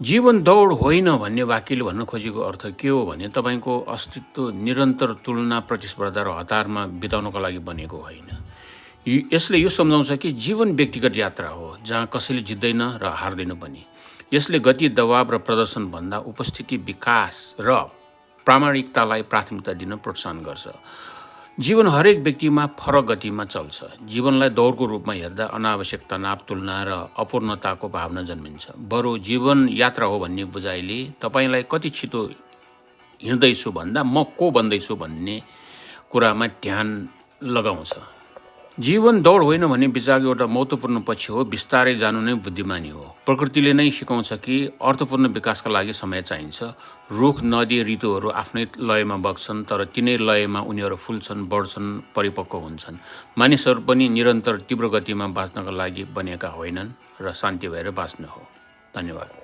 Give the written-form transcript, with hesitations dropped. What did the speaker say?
जीवन दौड होइन भन्ने वाक्यले भन्न खोजेको अर्थ के हो भने तपाईँको अस्तित्व निरन्तर तुलना, प्रतिस्पर्धा र हतारमा बिताउनको लागि बनेको होइन। यसले यो सम्झाउँछ कि जीवन व्यक्तिगत यात्रा हो जहाँ कसैले जित्दैन र हार्दैन पनि। यसले गति, दबाव र प्रदर्शनभन्दा उपस्थिति, विकास र प्रामाणिकतालाई प्राथमिकता दिन प्रोत्साहन गर्छ। जीवन हरेक व्यक्तिमा फरक गतिमा चल्छ। जीवनलाई दौडको रूपमा हेर्दा अनावश्यक तनाव, तुलना र अपूर्णताको भावना जन्मिन्छ। बरु जीवन यात्रा हो भन्ने बुझाइले तपाईँलाई कति छिटो हिँड्दैछु भन्दा म को बन्दैछु भन्ने कुरामा ध्यान लगाउँछ। जीवन दौड होइन भन्ने विचारको एउटा महत्त्वपूर्ण पक्ष हो बिस्तारै जानु नै बुद्धिमानी हो। प्रकृतिले नै सिकाउँछ कि अर्थपूर्ण विकासका लागि समय चाहिन्छ। रुख, नदी, ऋतुहरू आफ्नै लयमा बग्छन्, तर तिनै लयमा उनीहरू फुल्छन्, बढ्छन्, परिपक्व हुन्छन्। मानिसहरू पनि निरन्तर तीव्र गतिमा बाँच्नका लागि बनेका होइनन् र शान्ति भएर बाँच्नु हो। धन्यवाद।